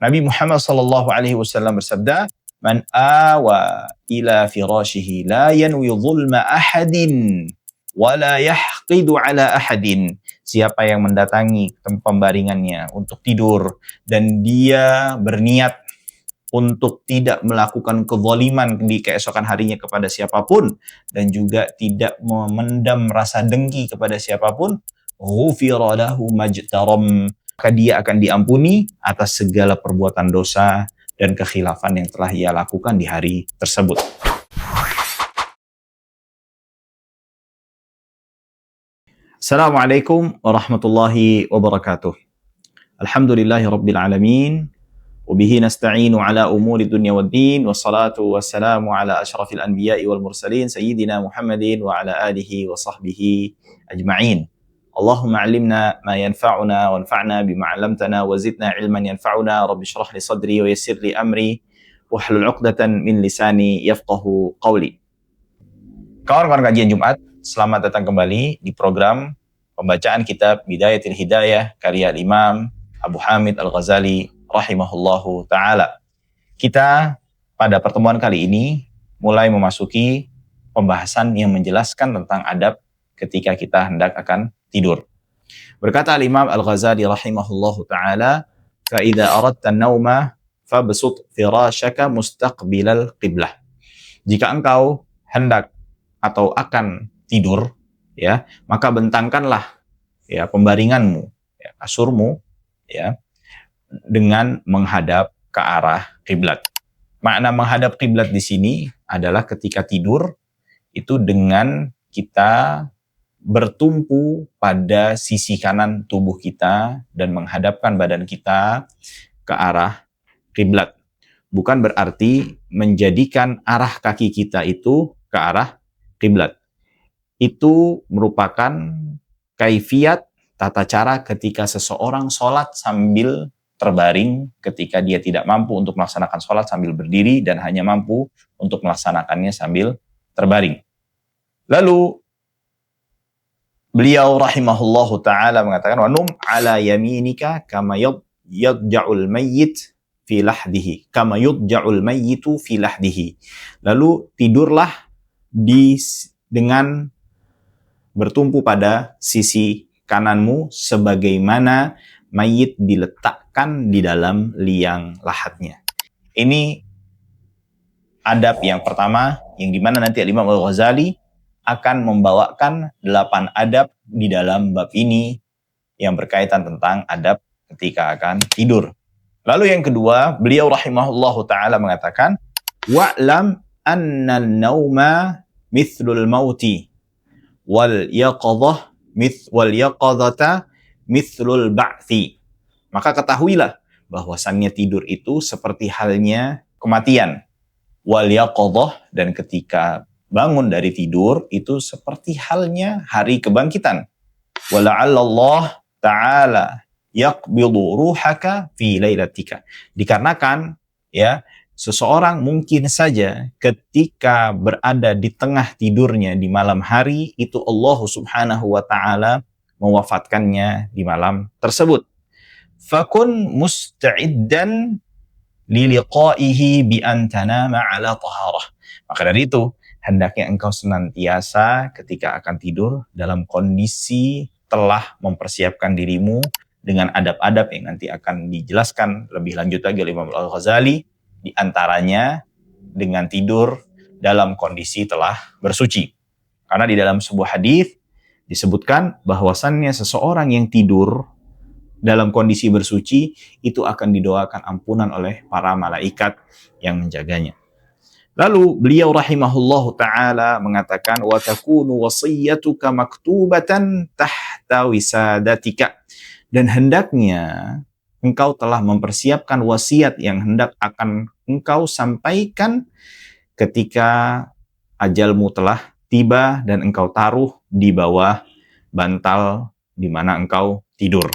Nabi Muhammad sallallahu alaihi wasallam bersabda, "Man awa ila firashihi la yanwi dhulma ahadin wa la yahqidu ala ahadin." Siapa yang mendatangi pembaringannya untuk tidur dan dia berniat untuk tidak melakukan kezaliman di keesokan harinya kepada siapapun dan juga tidak memendam rasa dengki kepada siapapun, ghufira lahu majtaram, maka dia akan diampuni atas segala perbuatan dosa dan kekhilafan yang telah ia lakukan di hari tersebut. Assalamualaikum warahmatullahi wabarakatuh. Alhamdulillahi rabbil alamin. Wabihi nasta'inu ala umuri dunya waddin. Wassalatu wassalamu ala ashrafil anbiya'i wal mursalin. Sayyidina Muhammadin wa ala alihi wa sahbihi ajma'in. Allahumma alimna ma yanfa'una wanfa'na bima 'allamtana wa zidna ilman yanfa'una. Rabbi shrah li sadri wa yassir li amri wahlul 'uqdatan min lisani yafqahu qawli. Kawan-kawan kajian Jumat, selamat datang kembali di program pembacaan kitab Bidayatul Hidayah karya Imam Abu Hamid Al-Ghazali rahimahullahu ta'ala. Kita pada pertemuan kali ini mulai memasuki pembahasan yang menjelaskan tentang adab ketika kita hendak akan tidur. Berkata Imam Al-Ghazali rahimahullahu ta'ala, "Fa'idha aradta an-nawma fabsut firashaka mustaqbilal qiblah." Jika engkau hendak atau akan tidur, ya, maka bentangkanlah ya pembaringanmu, ya, kasurmu, ya, dengan menghadap ke arah kiblat. Makna menghadap kiblat di sini adalah ketika tidur itu dengan kita bertumpu pada sisi kanan tubuh kita dan menghadapkan badan kita ke arah kiblat. Bukan berarti menjadikan arah kaki kita itu ke arah kiblat. Itu merupakan kaifiat tata cara ketika seseorang sholat sambil terbaring, ketika dia tidak mampu untuk melaksanakan sholat sambil berdiri dan hanya mampu untuk melaksanakannya sambil terbaring. Lalu beliau rahimahullahu ta'ala mengatakan, "Wa num ala yaminika kama yadja'ul mayyit fi lahdihi, kama yadja'ul mayyitu fi lahdihi." Lalu tidurlah dengan bertumpu pada sisi kananmu sebagaimana mayit diletakkan di dalam liang lahatnya. Ini adab yang pertama, yang dimana nanti Imam Al-Ghazali akan membawakan 8 adab di dalam bab ini yang berkaitan tentang adab ketika akan tidur. Lalu yang kedua, beliau rahimahullahu ta'ala mengatakan, "Wa'lam anna an-nawma mithlul mauti wal yaqadhata mithlul ba'thi." Maka ketahuilah bahwasannya tidur itu seperti halnya kematian. Wal yaqadhah, dan ketika bangun dari tidur itu seperti halnya hari kebangkitan. Wala'allallah ta'ala yaqbidu ruhaka fi lailatika. Dikarenakan ya seseorang mungkin saja ketika berada di tengah tidurnya di malam hari itu Allah Subhanahu wa ta'ala mewafatkannya di malam tersebut. Fakun musta'iddan liliqa'ihi bi an tanama ala taharah. Maka dari itu hendaknya engkau senantiasa ketika akan tidur dalam kondisi telah mempersiapkan dirimu dengan adab-adab yang nanti akan dijelaskan lebih lanjut lagi oleh Imam Al-Ghazali, di antaranya dengan tidur dalam kondisi telah bersuci. Karena di dalam sebuah hadis disebutkan bahwasannya seseorang yang tidur dalam kondisi bersuci itu akan didoakan ampunan oleh para malaikat yang menjaganya. Lalu beliau rahimahullahu ta'ala mengatakan, "Wa takunu wasiyyatuka maktubatan tahta wisadatika." Dan hendaknya engkau telah mempersiapkan wasiat yang hendak akan engkau sampaikan ketika ajalmu telah tiba dan engkau taruh di bawah bantal di mana engkau tidur.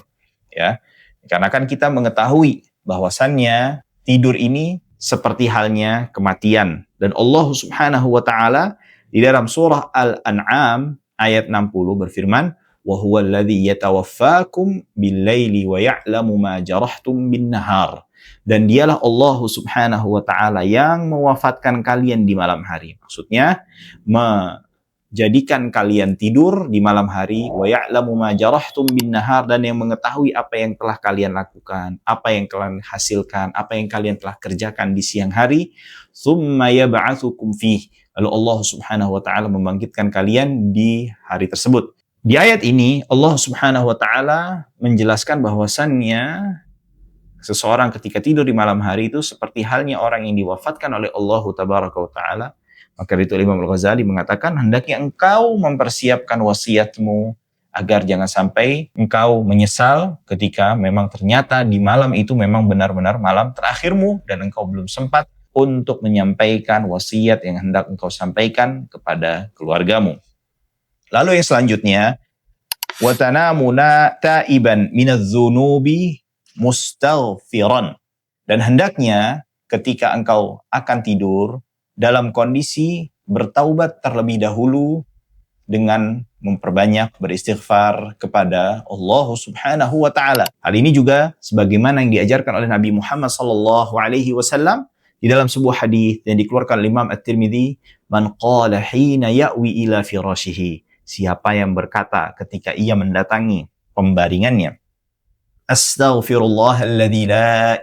Ya, karena kan kita mengetahui bahwasannya tidur ini seperti halnya kematian. Dan Allah Subhanahu wa ta'ala di dalam surah Al-An'am ayat 60 berfirman, "Wa huwa alladhi yatawaffakum bil-laili wa ya'lamu ma jarahtum bin-nahar." dan dialah Allah Subhanahu wa taala yang mewafatkan kalian di malam hari. Maksudnya menjadikan kalian tidur di malam hari, wa ya'lamu ma jarahtum bin nahar, dan yang mengetahui apa yang telah kalian lakukan, apa yang kalian hasilkan, apa yang kalian telah kerjakan di siang hari, tsumma yab'atsukum fih. Lalu Allah Subhanahu wa taala membangkitkan kalian di hari tersebut. Di ayat ini Allah Subhanahu wa taala menjelaskan bahwasannya seseorang ketika tidur di malam hari itu seperti halnya orang yang diwafatkan oleh Allah Tabaraka wa taala. Maka itu Imam Al-Ghazali mengatakan, hendaknya engkau mempersiapkan wasiatmu agar jangan sampai engkau menyesal ketika memang ternyata di malam itu memang benar-benar malam terakhirmu dan engkau belum sempat untuk menyampaikan wasiat yang hendak engkau sampaikan kepada keluargamu. Lalu yang selanjutnya, وَتَنَامُ تَائِبًا مِنَ الذُّنُوبِ مُسْتَغْفِرًا. Dan hendaknya ketika engkau akan tidur dalam kondisi bertaubat terlebih dahulu dengan memperbanyak beristighfar kepada Allah Subhanahu wa taala. Hal ini juga sebagaimana yang diajarkan oleh Nabi Muhammad sallallahu alaihi wasallam di dalam sebuah hadis yang dikeluarkan oleh Imam At-Tirmidzi, "Man qala hina ya'wi ila firashihi." Siapa yang berkata ketika ia mendatangi pembaringannya, "Astaghfirullahal la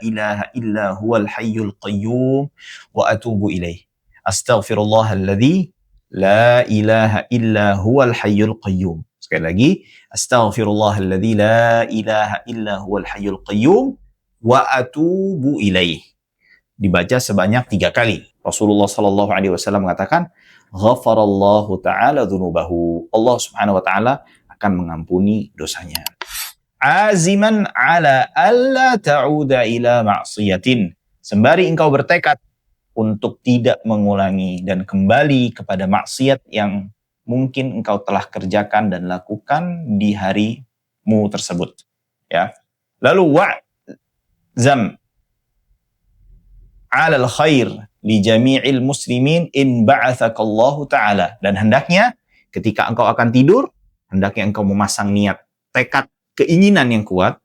ilaha illa huwal hayyul qayyum wa atubu ilaih." Astaghfirullahal la ilaha illa huwal hayyul qayyum. Sekali lagi, astaghfirullahal la ilaha illa huwal hayyul qayyum wa atubu ilaih. Dibaca sebanyak 3 kali. Rasulullah sallallahu alaihi wasallam mengatakan, ghafarallahu ta'ala dzunubahu. Allah Subhanahu wa taala akan mengampuni dosanya. Aziman ala alla ta'uda ila ma'siyatin. Sembari engkau bertekad untuk tidak mengulangi dan kembali kepada maksiat yang mungkin engkau telah kerjakan dan lakukan di harimu tersebut. Ya. Lalu wa'zam 'alal khair li jami'il muslimin in ba'athakallahu ta'ala. Dan hendaknya ketika engkau akan tidur, hendaknya engkau memasang niat, tekad, keinginan yang kuat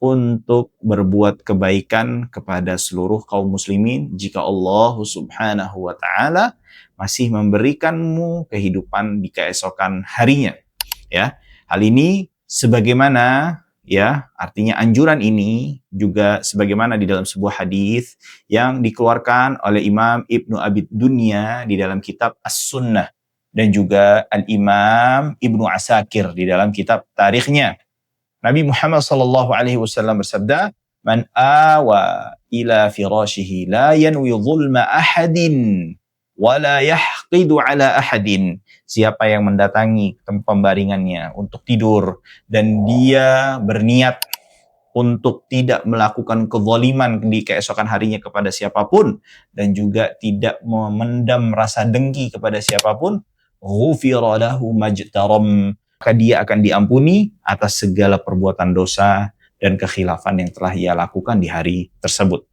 untuk berbuat kebaikan kepada seluruh kaum muslimin jika Allah Subhanahu wa taala masih memberikanmu kehidupan di keesokan harinya. Ya. Hal ini sebagaimana, ya, artinya anjuran ini juga sebagaimana di dalam sebuah hadis yang dikeluarkan oleh Imam Ibnu Abi Dunya di dalam kitab As-Sunnah dan juga Al-Imam Ibnu Asakir di dalam kitab tarikhnya. Nabi Muhammad sallallahu alaihi wasallam bersabda, "Man awa ila firashihi la yanwi dhulma ahadin wa la yahqidu ala ahadin." Siapa yang mendatangi pembaringannya untuk tidur dan dia berniat untuk tidak melakukan kezaliman di keesokan harinya kepada siapapun dan juga tidak memendam rasa dengki kepada siapapun, ghufira lahu majtaram, maka dia akan diampuni atas segala perbuatan dosa dan kekhilafan yang telah ia lakukan di hari tersebut.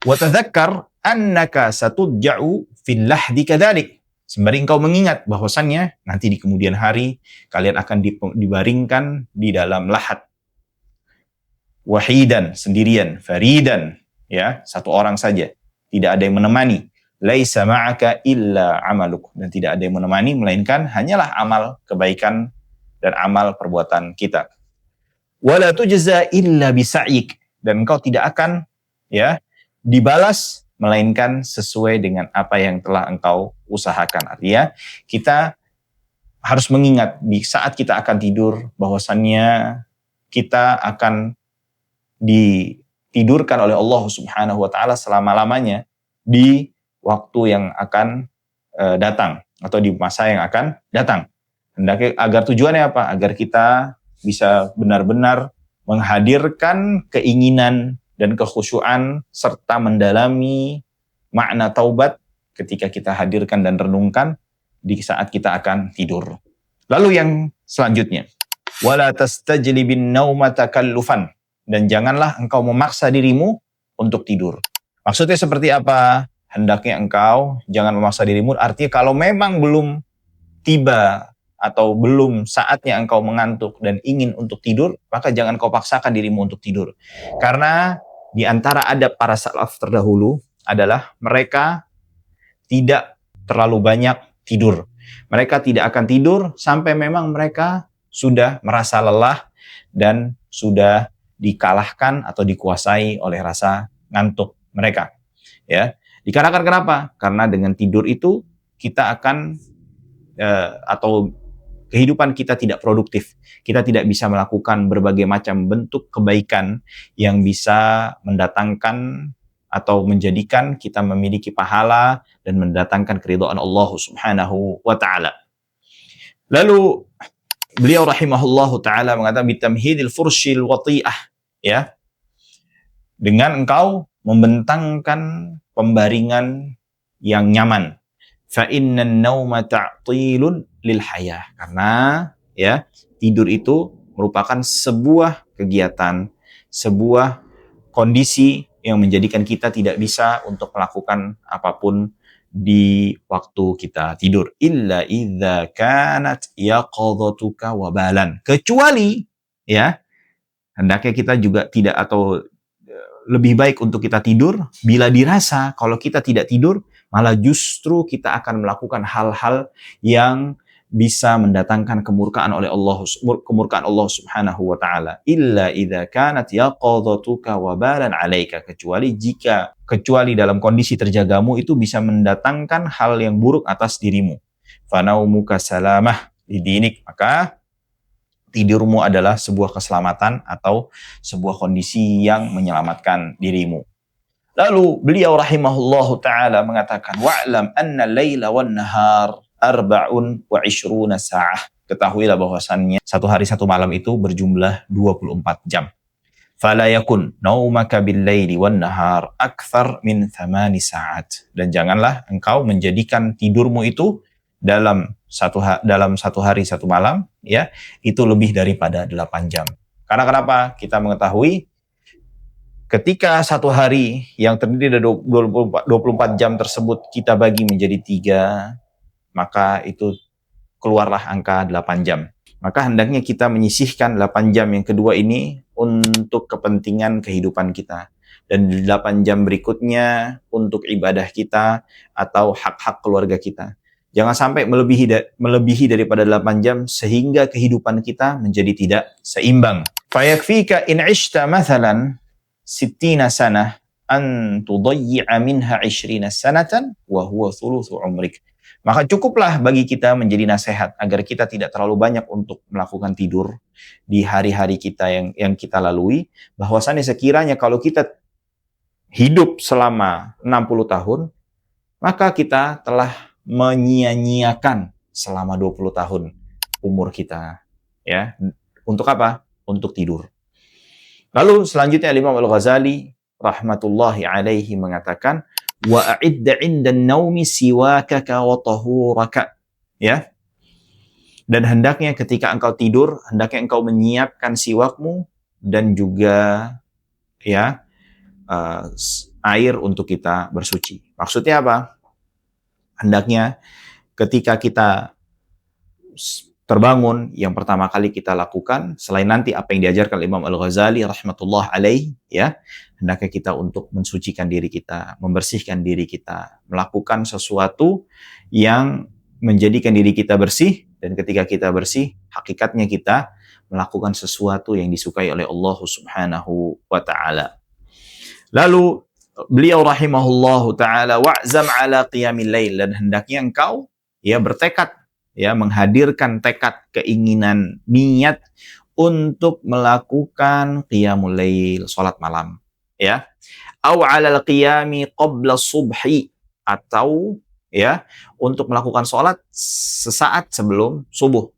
Wa tadzakkar annaka satudja'u fil lahdi kadzalik. Sembari engkau mengingat bahwasannya nanti di kemudian hari kalian akan dibaringkan di dalam lahat. Wahidan, sendirian, faridan, ya, satu orang saja. Tidak ada yang menemani. Laisa ma'aka illa amaluk, dan tidak ada yang menemani melainkan hanyalah amal kebaikan dan amal perbuatan kita. Wala tujza illa bisa'yik, dan engkau tidak akan, ya, dibalas melainkan sesuai dengan apa yang telah engkau usahakan. Artinya kita harus mengingat di saat kita akan tidur bahwasannya kita akan ditidurkan oleh Allah Subhanahu wa taala selama-lamanya di waktu yang akan datang atau di masa yang akan datang. Hendaknya agar tujuannya apa? Agar kita bisa benar-benar menghadirkan keinginan dan kekhusyuan serta mendalami makna taubat ketika kita hadirkan dan renungkan di saat kita akan tidur. Lalu yang selanjutnya, wala tastajlibin nauma takallufan, dan janganlah engkau memaksa dirimu untuk tidur. Maksudnya seperti apa? Hendaknya engkau jangan memaksa dirimu, artinya kalau memang belum tiba atau belum saatnya engkau mengantuk dan ingin untuk tidur, maka jangan kau paksakan dirimu untuk tidur. Karena di antara adab para salaf terdahulu adalah mereka tidak terlalu banyak tidur. Mereka tidak akan tidur sampai memang mereka sudah merasa lelah dan sudah dikalahkan atau dikuasai oleh rasa ngantuk mereka. Ya, dikarenakan kenapa? Karena dengan tidur itu kita akan atau kehidupan kita tidak produktif. Kita tidak bisa melakukan berbagai macam bentuk kebaikan yang bisa mendatangkan atau menjadikan kita memiliki pahala dan mendatangkan keridhaan Allah Subhanahu wa taala. Lalu beliau rahimahullahu taala mengatakan bitamhidil furshil wati'ah, ya. Dengan engkau membentangkan pembaringan yang nyaman. Fa innan nauma ta'tilun lil hayah. Karena ya, tidur itu merupakan sebuah kegiatan, sebuah kondisi yang menjadikan kita tidak bisa untuk melakukan apapun di waktu kita tidur. Illa idza kanat yaqadhatuka wabalan. Kecuali ya, hendaknya kita juga tidak atau lebih baik untuk kita tidur bila dirasa kalau kita tidak tidur malah justru kita akan melakukan hal-hal yang bisa mendatangkan kemurkaan Allah Subhanahu wa taala. Illa idza kanat yaqadhatuka wabalan 'alaika, kecuali dalam kondisi terjagamu itu bisa mendatangkan hal yang buruk atas dirimu. Fanaumuka salamah lidinik, maka tidurmu adalah sebuah keselamatan atau sebuah kondisi yang menyelamatkan dirimu. Lalu beliau rahimahullahu ta'ala mengatakan, wa'lam anna layla wan nahar arba'un wa ishruna sa'ah. Ketahuilah bahwasannya satu hari satu malam itu berjumlah 24 jam. Fala yakun naumaka bil layli wan nahar akthar min 8 sa'at. Dan janganlah engkau menjadikan tidurmu itu dalam satu hari satu malam, ya, itu lebih daripada 8 jam. Karena kenapa? Kita mengetahui ketika satu hari yang terdiri dari 24 jam tersebut kita bagi menjadi 3, maka itu keluarlah angka 8 jam. Maka hendaknya kita menyisihkan 8 jam yang kedua ini untuk kepentingan kehidupan kita. Dan 8 jam berikutnya untuk ibadah kita atau hak-hak keluarga kita. Jangan sampai melebihi daripada 8 jam sehingga kehidupan kita menjadi tidak seimbang. Fayakfika in 'ishta mathalan 60 sanah an tudayyi'a minha 20 sanatan wa huwa thuluthu umrik. Maka cukuplah bagi kita menjadi nasihat agar kita tidak terlalu banyak untuk melakukan tidur di hari-hari kita yang kita lalui. Bahwasannya sekiranya kalau kita hidup selama 60 tahun, maka kita telah menyia-nyiakan selama 20 tahun umur kita. Ya, untuk apa? Untuk tidur. Lalu selanjutnya Imam Al-Ghazali rahmatullahi alaihi mengatakan, wa a'idda 'indan naumi siwakaka wa tahuraka. Ya. Dan hendaknya ketika engkau tidur, hendaknya engkau menyiapkan siwakmu dan juga ya air untuk kita bersuci. Maksudnya apa? Hendaknya ketika kita terbangun, yang pertama kali kita lakukan selain nanti apa yang diajarkan Imam Al-Ghazali rahmatullah alaih, ya, hendaknya kita untuk mensucikan diri kita, membersihkan diri kita, melakukan sesuatu yang menjadikan diri kita bersih, dan ketika kita bersih, hakikatnya kita melakukan sesuatu yang disukai oleh Allah Subhanahu wa taala. Lalu beliau rahimahullahu taala wa'zam ala qiyamil lail, dan hendaknya engkau ya bertekad, ya menghadirkan tekad, keinginan, niat untuk melakukan qiyamul lail, salat malam, ya. Aw 'alal qiyami qabla subhi, atau ya untuk melakukan salat sesaat sebelum subuh.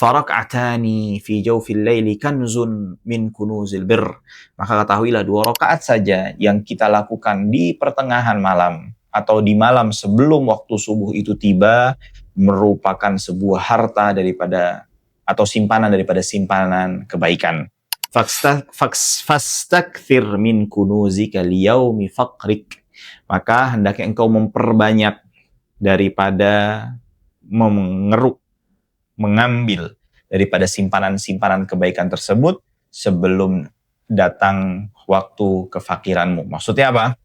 Farak'atani fi jawfil laili kanzun min kunuzil birr. Maka ketahuilah 2 rakaat saja yang kita lakukan di pertengahan malam atau di malam sebelum waktu subuh itu tiba merupakan sebuah harta daripada atau simpanan daripada simpanan kebaikan. Fastakthir min kunuzika liyaumi faqrik. Maka hendaknya engkau memperbanyak daripada mengambil daripada simpanan-simpanan kebaikan tersebut sebelum datang waktu kefakiranmu. Maksudnya apa?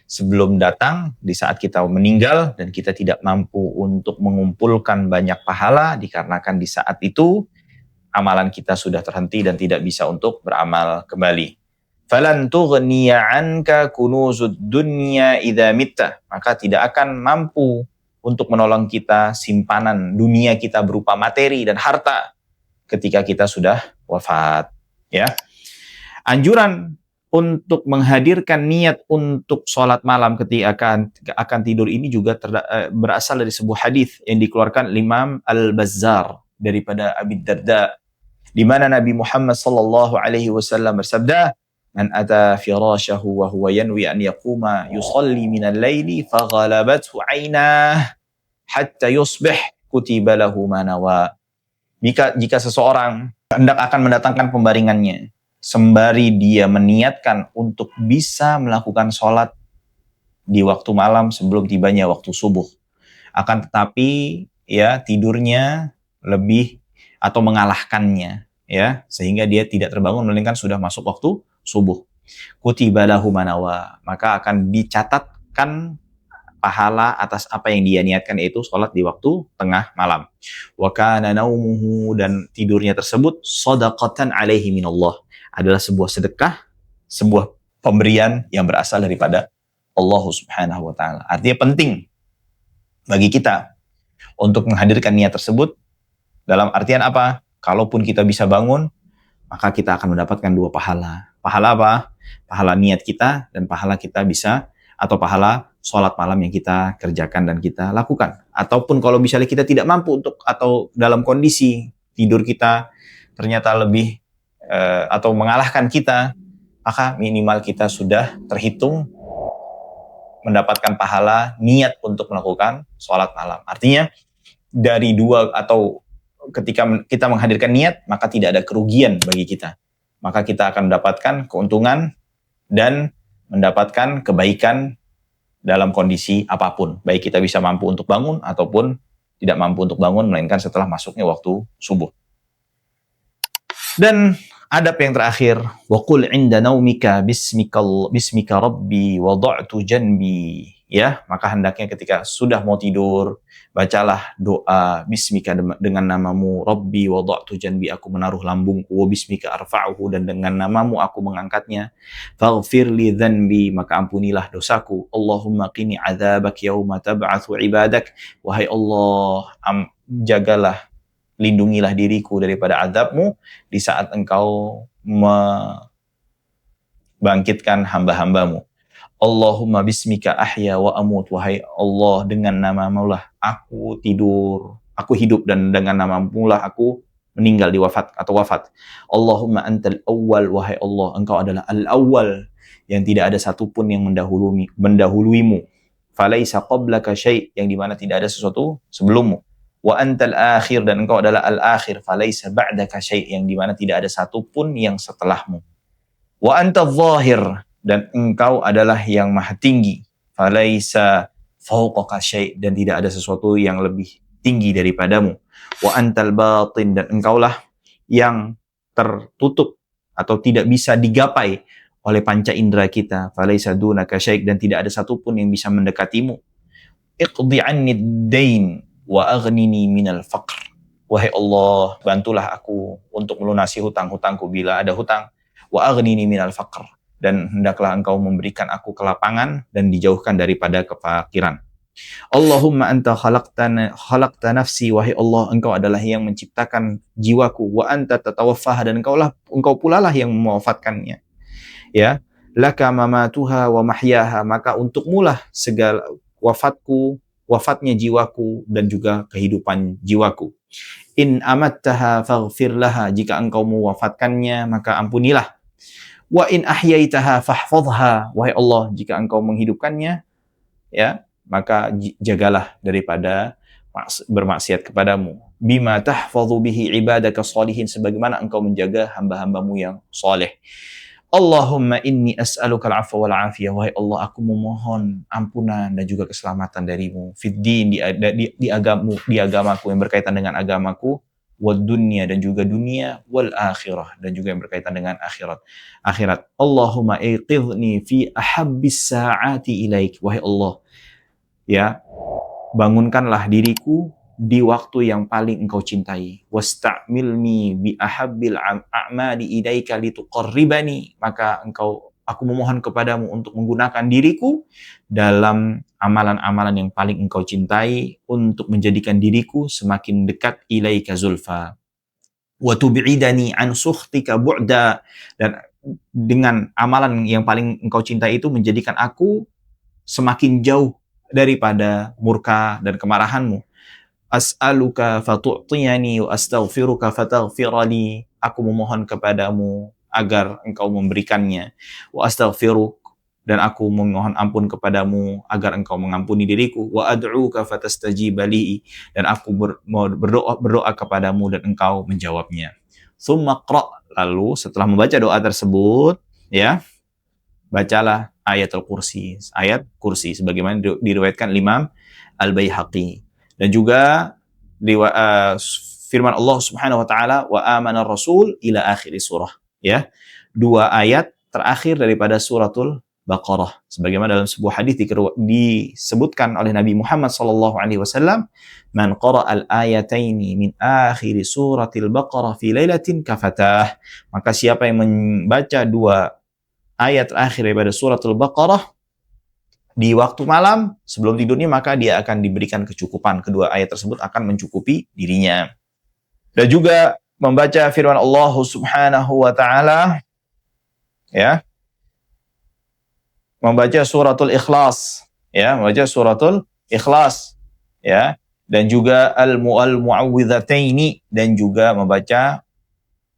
Sebelum datang, di saat kita meninggal dan kita tidak mampu untuk mengumpulkan banyak pahala, dikarenakan di saat itu amalan kita sudah terhenti dan tidak bisa untuk beramal kembali. Falan tughniya anka kunuzud dunya idza mitta. Maka tidak akan mampu untuk menolong kita simpanan dunia kita berupa materi dan harta ketika kita sudah wafat. Ya. Anjuran untuk menghadirkan niat untuk sholat malam ketika akan tidur ini juga berasal dari sebuah hadis yang dikeluarkan Imam Al-Bazzar daripada Abi Darda, di mana Nabi Muhammad sallallahu alaihi wasallam bersabda, "Man ata firashahu wa huwa yanwi an yaquma yusalli minal laili faghalabathu 'ainah hatta yusbih kutiba lahu ma nawa." Jika seseorang hendak akan mendatangkan pembaringannya sembari dia meniatkan untuk bisa melakukan sholat di waktu malam sebelum tibanya waktu subuh, akan tetapi ya tidurnya lebih atau mengalahkannya, ya, sehingga dia tidak terbangun melainkan sudah masuk waktu subuh. Kutiba lahu manawa, maka akan dicatatkan pahala atas apa yang dia niatkan, yaitu sholat di waktu tengah malam. Wa kana naumuhu, dan tidurnya tersebut shadaqatan alaihi minallah, adalah sebuah sedekah, sebuah pemberian yang berasal daripada Allah Subhanahu wa taala. Artinya penting bagi kita untuk menghadirkan niat tersebut. Dalam artian apa? Kalaupun kita bisa bangun, maka kita akan mendapatkan dua pahala. Pahala apa? Pahala niat kita dan pahala kita bisa, atau pahala sholat malam yang kita kerjakan dan kita lakukan. Ataupun kalau misalnya kita tidak mampu untuk, atau dalam kondisi tidur kita ternyata lebih atau mengalahkan kita, maka minimal kita sudah terhitung mendapatkan pahala niat untuk melakukan sholat malam. Artinya dari dua, atau ketika kita menghadirkan niat, maka tidak ada kerugian bagi kita. Maka kita akan mendapatkan keuntungan dan mendapatkan kebaikan dalam kondisi apapun. Baik kita bisa mampu untuk bangun ataupun tidak mampu untuk bangun, melainkan setelah masuknya waktu subuh. Dan adab yang terakhir, wa qul 'inda naumika bismika rabbi wada'tu janbi. Ya, maka hendaknya ketika sudah mau tidur, bacalah doa bismika, dengan namamu, Rabbi wada'tu janbi, aku menaruh lambungku, wa bismika arfa'uhu, dan dengan namamu aku mengangkatnya, faghfir li dhanbi, maka ampunilah dosaku, Allahumma qini adzabak yauma tab'atsu ibadak, wahai Allah, jagalah, lindungilah diriku daripada azabmu di saat engkau membangkitkan hamba-hambamu. Allahumma bismika ahya wa amut, wahai Allah, dengan namamu lah aku tidur, aku hidup, dan dengan namamu lah aku meninggal, di wafat atau wafat. Allahumma antal awwal, wahai Allah, engkau adalah al-awwal, yang tidak ada satupun yang mendahuluimu. Falaisa qablaka syai', yang dimana tidak ada sesuatu sebelummu. Wa antal akhir, dan engkau adalah al-akhir. Falaisa ba'daka syai', yang dimana tidak ada satupun yang setelahmu. Wa antal zahir, dan engkau adalah yang maha tinggi. Falaisa fawqaka syai', dan tidak ada sesuatu yang lebih tinggi daripadamu. Wa antal batin, dan engkaulah yang tertutup atau tidak bisa digapai oleh panca indera kita. Falaisa dunaka syai', dan tidak ada satupun yang bisa mendekatimu. Iqdi anni ad-dain wa aghnini minal faqr, wahai Allah, bantulah aku untuk melunasi hutang-hutangku bila ada hutang. Wa aghnini minal faqr, dan hendaklah engkau memberikan aku kelapangan dan dijauhkan daripada kefakiran. Allahumma anta khalaqta nafsi, wahai Allah, engkau adalah yang menciptakan jiwaku. Wa anta tatawaffaha, dan engkau pula lah yang mewafatkannya. Ya, laka mamatuha wa mahyaha, maka untukmulah segala wafatnya jiwaku dan juga kehidupan jiwaku. In amattaha faghfir laha, jika engkau mewafatkannya maka ampunilah. Wa in ahyaitaha fahfadhha, wahai Allah, jika engkau menghidupkannya, ya, maka jagalah daripada bermaksiat kepadamu. Bima tahfadhu bihi ibadaka shalihin, sebagaimana engkau menjaga hamba-hambamu yang saleh. Allahumma inni as'aluka al-'afwa wal 'afiyah, wahai Allah, aku memohon ampunan dan juga keselamatan darimu. Fid din, di agamaku, yang berkaitan dengan agamaku, wad dunya, dan juga dunia, wal akhirah, dan juga yang berkaitan dengan akhirat. Allahumma aiqidhni fi ahabbis sa'ati ilaik. Wahai Allah, ya, bangunkanlah diriku di waktu yang paling engkau cintai. Wasta'milni bi ahabbil a'mali ilaika lituqarribani. Maka aku memohon kepadamu untuk menggunakan diriku dalam amalan-amalan yang paling engkau cintai untuk menjadikan diriku semakin dekat ilaika zulfa. Wa tub'idani an sukhtika bu'da. Dan dengan amalan yang paling engkau cintai itu menjadikan aku semakin jauh daripada murka dan kemarahanmu. As'aluka fatu'tiyani wa astaghfiruka fataghfirali. Aku memohon kepadamu agar engkau memberikannya. Wa astaghfiruk, dan aku memohon ampun kepadamu agar engkau mengampuni diriku. Wa ad'uka fatastajibali, dan aku berdoa kepadamu dan engkau menjawabnya. Tsumma qra', lalu setelah membaca doa tersebut, ya, bacalah ayatul kursi, ayat kursi, sebagaimana diriwayatkan Imam Al-Baihaqi. Dan juga firman Allah Subhanahu wa taala, wa amana rasul ila akhir surah, ya. 2 ayat terakhir daripada suratul Baqarah. Sebagaimana dalam sebuah hadis disebutkan oleh Nabi Muhammad sallallahu alaihi wasallam, man qara al-ayataini min akhir suratil Baqarah fi lailatin kafatah. Maka siapa yang membaca 2 ayat terakhir daripada suratul Baqarah di waktu malam sebelum tidurnya, maka dia akan diberikan kecukupan. Kedua ayat tersebut akan mencukupi dirinya. Dan juga membaca firman Allah Subhanahu wa taala, ya. Membaca suratul Ikhlas, ya, membaca suratul Ikhlas, ya. Dan juga al-mu'awwidhataini, dan juga membaca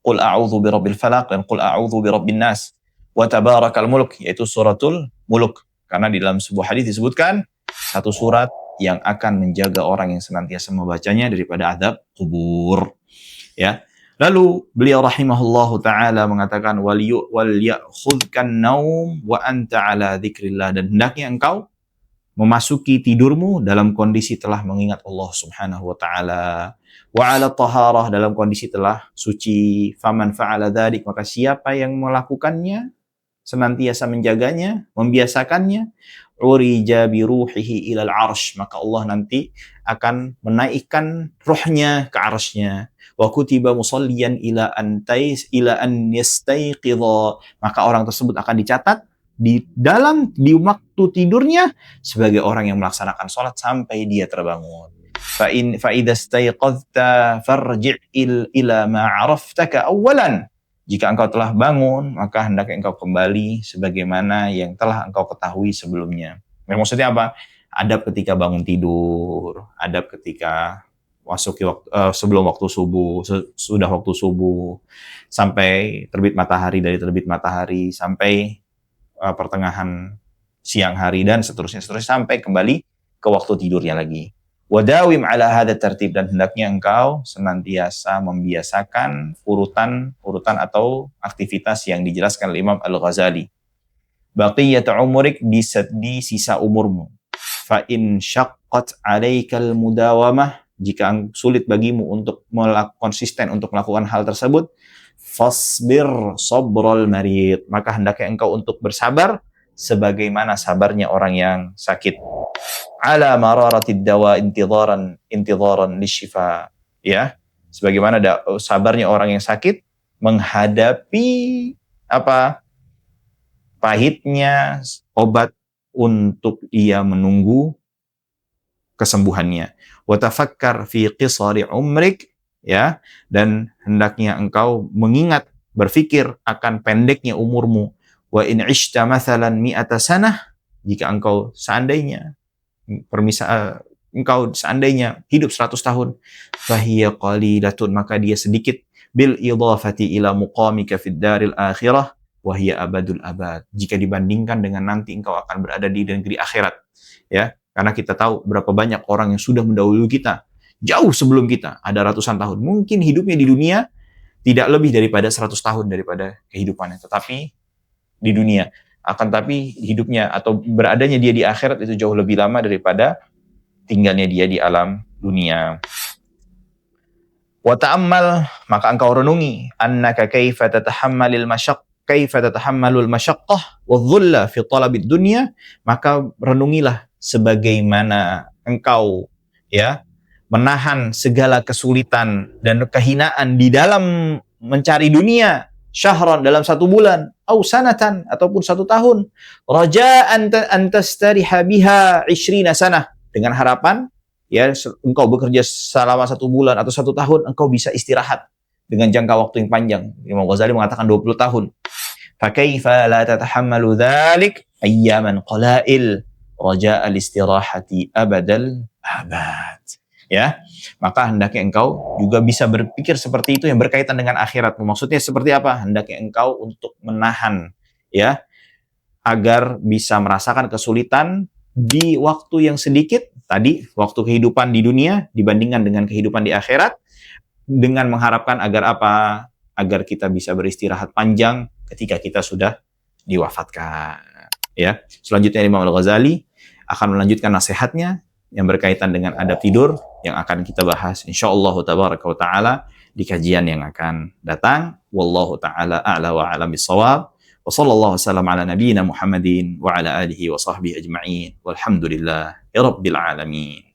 qul a'udzu birabbil falaq dan qul a'udzu birabbin nas wa tabarakal mulk, yaitu suratul Mulk. Karena di dalam sebuah hadis disebutkan satu surat yang akan menjaga orang yang senantiasa membacanya daripada azab kubur. Ya. Lalu beliau rahimahullahu taala mengatakan wal ya'khudhkan naum wa anta ala dzikrillah, dan hendaknya engkau memasuki tidurmu dalam kondisi telah mengingat Allah Subhanahu wa taala, wa ala taharah, dalam kondisi telah suci. Faman fa'ala dzalik, maka siapa yang melakukannya, senantiasa menjaganya, membiasakannya, urija bi ruhihi ilal arsh, maka Allah nanti akan menaikkan ruhnya ke arsy-Nya. Wa kutiba musalliyan ila an yastayqidha, maka orang tersebut akan dicatat di waktu tidurnya sebagai orang yang melaksanakan salat sampai dia terbangun. Fa idza stayqadhta farji' ila ma 'araftaka awwalan. Jika engkau telah bangun, maka hendaknya engkau kembali sebagaimana yang telah engkau ketahui sebelumnya. Maksudnya apa? Adab ketika bangun tidur, adab ketika sebelum waktu subuh, sudah waktu subuh, sampai terbit matahari, dari terbit matahari sampai pertengahan siang hari, dan seterusnya sampai kembali ke waktu tidurnya lagi. Wadawim ala hadha tertib, dan hendaknya engkau senantiasa membiasakan urutan atau aktivitas yang dijelaskan oleh Imam Al-Ghazali. Baqiyata umrik, di sisa umurmu. Fa in syaqqat 'alaikal mudawamah, jika sulit bagimu untuk konsisten untuk melakukan hal tersebut, fasbir sabral marid, maka hendaknya engkau untuk bersabar sebagaimana sabarnya orang yang sakit. Ala mararatid dawa intidaran lisyifa, ya, sebagaimana sabarnya orang yang sakit menghadapi pahitnya obat untuk ia menunggu kesembuhannya. Wa tafakkar fi qisari umrik, ya, dan hendaknya engkau mengingat, berfikir akan pendeknya umurmu. Wa in 'ishta mathalan mi'ata sanah, jika engkau seandainya hidup 100 tahun, fahiya qalilatun, maka dia sedikit, bil idhafati ila muqamika fid daril akhirah wa hiya abadul abad, jika dibandingkan dengan nanti engkau akan berada di negeri akhirat, ya. Karena kita tahu berapa banyak orang yang sudah mendahului kita, jauh sebelum kita, ada ratusan tahun, mungkin hidupnya di dunia tidak lebih daripada 100 tahun daripada kehidupannya, tetapi di dunia. Akan tapi hidupnya atau beradanya dia di akhirat itu jauh lebih lama daripada tinggalnya dia di alam dunia. Wa ta'ammal, maka engkau renungi, annaka kaifa tatahammalul masyaqqah wadh-dhulla fi talabid dunya, maka renungilah sebagaimana engkau ya menahan segala kesulitan dan kehinaan di dalam mencari dunia, syahran dalam 1 bulan, au sanatan ataupun 1 tahun, raja'an an tastariha biha 20 sanah, dengan harapan ya engkau bekerja selama 1 bulan atau 1 tahun, engkau bisa istirahat dengan jangka waktu yang panjang. Imam Ghazali mengatakan 20 tahun. Fakaifa la tatahammalu dzalik ayyaman qalail raja'a al-istirahati abadal abad. Ya, maka hendaknya engkau juga bisa berpikir seperti itu yang berkaitan dengan akhirat. Maksudnya seperti apa? Hendaknya engkau untuk menahan ya agar bisa merasakan kesulitan di waktu yang sedikit tadi, waktu kehidupan di dunia dibandingkan dengan kehidupan di akhirat, dengan mengharapkan agar apa? Agar kita bisa beristirahat panjang ketika kita sudah diwafatkan. Ya, selanjutnya Imam Al-Ghazali akan melanjutkan nasihatnya yang berkaitan dengan adab tidur yang akan kita bahas insyaallah tabaraka wa taala di kajian yang akan datang. Wallahu taala a'la wa a'lam bissawab. Wa sallallahu wasallam ala nabiyyina Muhammadin wa ala alihi wa sahbihi ajma'in. Walhamdulillah ya rabbil alamin.